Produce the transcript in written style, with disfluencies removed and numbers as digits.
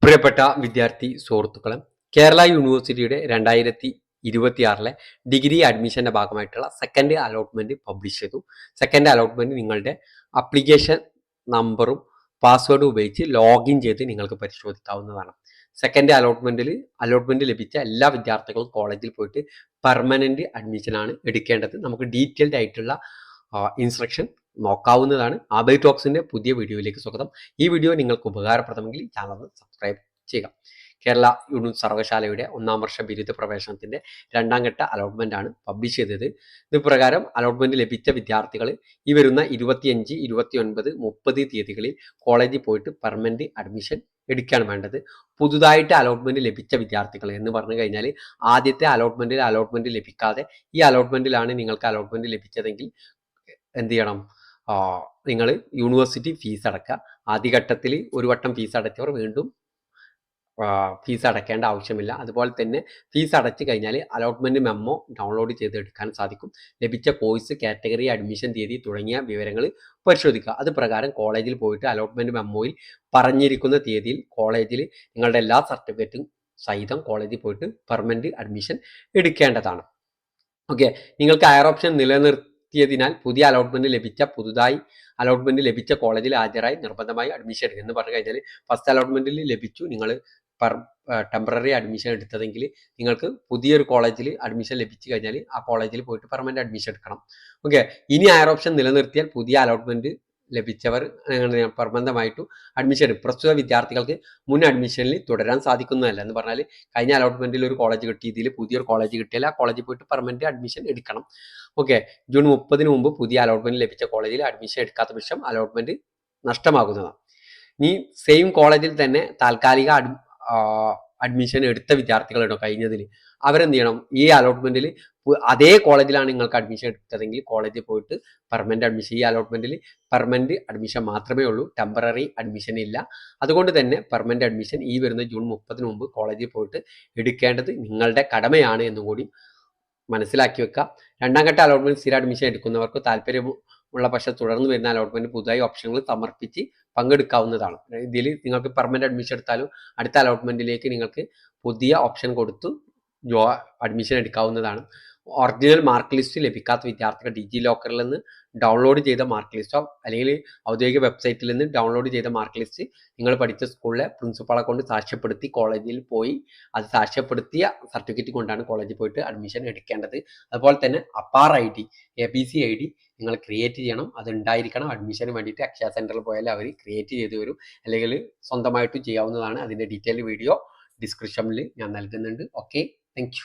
പ്രിയപ്പെട്ട വിദ്യാർത്ഥി സുഹൃത്തുക്കളെ, കേരള യൂണിവേഴ്സിറ്റിയുടെ 2026 ഡിഗ്രി അഡ്മിഷന്റെ ഭാഗമായിട്ടുള്ള സെക്കൻഡ് അലോട്ട്മെന്റ് പബ്ലിഷ് ചെയ്തു. സെക്കൻഡ് അലോട്ട്മെന്റ് നിങ്ങളുടെ അപ്ലിക്കേഷൻ നമ്പറും പാസ്വേഡും ഉപയോഗിച്ച് ലോഗിൻ ചെയ്ത് നിങ്ങൾക്ക് പരിശോധിക്കാവുന്നതാണ്. സെക്കൻഡ് അലോട്ട്മെന്റ് ലഭിച്ച എല്ലാ വിദ്യാർത്ഥികളും കോളേജിൽ പോയിട്ട് പെർമനന്റ് അഡ്മിഷനാണ് എടുക്കേണ്ടത്. നമുക്ക് ഡീറ്റെയിൽഡ് ആയിട്ടുള്ള ഇൻസ്ട്രക്ഷൻ നോക്കാവുന്നതാണ്. ആബൈ ടോക്സിന്റെ പുതിയ വീഡിയോയിലേക്ക് സ്വാഗതം. ഈ വീഡിയോ നിങ്ങൾക്ക് ഉപകാരപ്രദമെങ്കിൽ ചാനൽ സബ്സ്ക്രൈബ് ചെയ്യുക. കേരള യൂണിവേഴ്സിറ്റി സർവകലാശാലയുടെ 1ാം വർഷ ബിരുദ പ്രവേശനത്തിന്റെ 2ാം ഘട്ട അലോട്ട്മെന്റ് ആണ് പബ്ലിഷ് ചെയ്തത്. ഇത് പ്രകാരം അലോട്ട്മെന്റ് ലഭിച്ച വിദ്യാർത്ഥികൾ ഈ വരുന്ന 25, 29, 30 തീയതികളിൽ കോളേജിൽ പോയിട്ട് പെർമനന്റ് അഡ്മിഷൻ എടുക്കുകയാണ് വേണ്ടത്. പുതുതായിട്ട് അലോട്ട്മെന്റ് ലഭിച്ച വിദ്യാർത്ഥികൾ എന്ന് പറഞ്ഞു കഴിഞ്ഞാൽ ആദ്യത്തെ അലോട്ട്മെന്റ് ലഭിക്കാതെ ഈ അലോട്ട്മെന്റിലാണ് നിങ്ങൾക്ക് അലോട്ട്മെന്റ് ലഭിച്ചതെങ്കിൽ എന്ത് ചെയ്യണം? നിങ്ങൾ യൂണിവേഴ്സിറ്റി ഫീസ് അടക്കുക. ആദ്യഘട്ടത്തിൽ ഒരു വട്ടം ഫീസ് അടച്ചവർ വീണ്ടും ഫീസ് അടയ്ക്കേണ്ട ആവശ്യമില്ല. അതുപോലെ തന്നെ ഫീസ് അടച്ചു കഴിഞ്ഞാൽ അലോട്ട്മെന്റ് മെമ്മോ ഡൗൺലോഡ് ചെയ്തെടുക്കാൻ സാധിക്കും. ലഭിച്ച കോഴ്സ്, കാറ്റഗറി, അഡ്മിഷൻ തീയതി തുടങ്ങിയ വിവരങ്ങൾ പരിശോധിക്കുക. അത് പ്രകാരം കോളേജിൽ പോയിട്ട് അലോട്ട്മെന്റ് മെമ്മോയിൽ പറഞ്ഞിരിക്കുന്ന തീയതിയിൽ കോളേജിൽ നിങ്ങളുടെ എല്ലാ സർട്ടിഫിക്കറ്റും സഹിതം കോളേജിൽ പോയിട്ട് പെർമനന്റ് അഡ്മിഷൻ എടുക്കേണ്ടതാണ്. ഓക്കെ, നിങ്ങൾക്ക് ഹയർ ഓപ്ഷൻ നിലനിർത്തിയതിനാൽ പുതുതായി അലോട്ട്മെന്റ് ലഭിച്ച കോളേജിൽ ഹാജരായി നിർബന്ധമായി അഡ്മിഷൻ എടുക്കുക എന്ന് പറഞ്ഞു കഴിഞ്ഞാൽ ഫസ്റ്റ് അലോട്ട്മെന്റിൽ ലഭിച്ചു, നിങ്ങൾ ടെമ്പററി അഡ്മിഷൻ എടുത്തതെങ്കിൽ നിങ്ങൾക്ക് പുതിയൊരു കോളേജിൽ അഡ്മിഷൻ ലഭിച്ചു കഴിഞ്ഞാൽ ആ കോളേജിൽ പോയിട്ട് പെർമനന്റ് അഡ്മിഷൻ എടുക്കണം. ഓക്കെ, ഇനി ഹയർ ഓപ്ഷൻ നിലനിർത്തിയാൽ പുതിയ അലോട്ട്മെന്റ് ലഭിച്ചവർ പെർമനന്റായിട്ടും അഡ്മിഷൻ എടുക്കും. പ്രസ്തുത വിദ്യാർത്ഥികൾക്ക് മുൻ അഡ്മിഷനിൽ തുടരാൻ സാധിക്കുന്നതല്ല. എന്ന് പറഞ്ഞാൽ കഴിഞ്ഞ അലോട്ട്മെന്റിൽ ഒരു കോളേജ് കിട്ടി, ഇതിൽ പുതിയൊരു കോളേജ് കിട്ടിയാൽ ആ കോളേജിൽ പോയിട്ട് പെർമനന്റ് അഡ്മിഷൻ എടുക്കണം. ഓക്കെ, ജൂൺ 30 മുമ്പ് പുതിയ അലോട്ട്മെന്റ് ലഭിച്ച കോളേജിൽ അഡ്മിഷൻ എടുക്കാത്ത പക്ഷം അലോട്ട്മെന്റ് നഷ്ടമാകുന്നതാണ്. ഇനി സെയിം കോളേജിൽ തന്നെ താൽക്കാലിക അഡ്മിഷൻ എടുത്ത വിദ്യാർത്ഥികളുണ്ടോ കഴിഞ്ഞതിൽ, അവരെന്ത് ചെയ്യണം? ഈ അലോട്ട്മെന്റിൽ അതേ കോളേജിലാണ് നിങ്ങൾക്ക് അഡ്മിഷൻ എടുത്തതെങ്കിൽ കോളേജിൽ പോയിട്ട് പെർമനന്റ് അഡ്മിഷൻ, ഈ അലോട്ട്മെന്റിൽ പെർമനന്റ് അഡ്മിഷൻ മാത്രമേ ഉള്ളൂ, ടെമ്പററി അഡ്മിഷൻ ഇല്ല. അതുകൊണ്ട് തന്നെ പെർമനന്റ് അഡ്മിഷൻ ഈ വരുന്ന ജൂൺ 30 മുമ്പ് കോളേജിൽ പോയിട്ട് എടുക്കേണ്ടത് നിങ്ങളുടെ കടമയാണ് എന്നും കൂടി മനസ്സിലാക്കി വെക്കുക. 2ാം ഘട്ട അലോട്ട്മെന്റ് സ്ഥിര അഡ്മിഷൻ എടുക്കുന്നവർക്ക് താല്പര്യമുള്ള പക്ഷം തുടർന്ന് വരുന്ന അലോട്ട്മെന്റ് പുതുതായി ഓപ്ഷനുകൾ സമർപ്പിച്ച് പങ്കെടുക്കാവുന്നതാണ്. ഇതിൽ നിങ്ങൾക്ക് പെർമനന്റ് അഡ്മിഷൻ എടുത്താലും അടുത്ത അലോട്ട്മെന്റിലേക്ക് നിങ്ങൾക്ക് പുതിയ ഓപ്ഷൻ കൊടുത്തു അഡ്മിഷൻ എടുക്കാവുന്നതാണ്. ഒറിജിനൽ മാർക്ക് ലിസ്റ്റ് ലഭിക്കാത്ത വിദ്യാർത്ഥികൾ ഡിജി ലോക്കറിൽ നിന്ന് ഡൗൺലോഡ് ചെയ്ത മാർക്ക് ലിസ്റ്റോ അല്ലെങ്കിൽ ഔദ്യോഗിക വെബ്സൈറ്റിൽ നിന്ന് ഡൗൺലോഡ് ചെയ്ത മാർക്ക് ലിസ്റ്റ് നിങ്ങൾ പഠിച്ച സ്കൂളിലെ പ്രിൻസിപ്പാളെ കൊണ്ട് സാക്ഷ്യപ്പെടുത്തി കോളേജിൽ പോയി അത് സാക്ഷ്യപ്പെടുത്തിയ സർട്ടിഫിക്കറ്റ് കൊണ്ടാണ് കോളേജിൽ പോയിട്ട് അഡ്മിഷൻ എടുക്കേണ്ടത്. അതുപോലെ തന്നെ അപ്പാർ ID, ABC ID നിങ്ങൾ ക്രിയേറ്റ് ചെയ്യണം. അത് ഉണ്ടായിരിക്കണം. അഡ്മിഷന് വേണ്ടിയിട്ട് അക്ഷയ സെന്ററിൽ പോയാൽ അവർ ക്രിയേറ്റ് ചെയ്ത് വരും, അല്ലെങ്കിൽ സ്വന്തമായിട്ടും ചെയ്യാവുന്നതാണ്. അതിൻ്റെ ഡീറ്റെയിൽ വീഡിയോ ഡിസ്ക്രിപ്ഷനിൽ ഞാൻ നൽകുന്നുണ്ട്. Okay, thank you.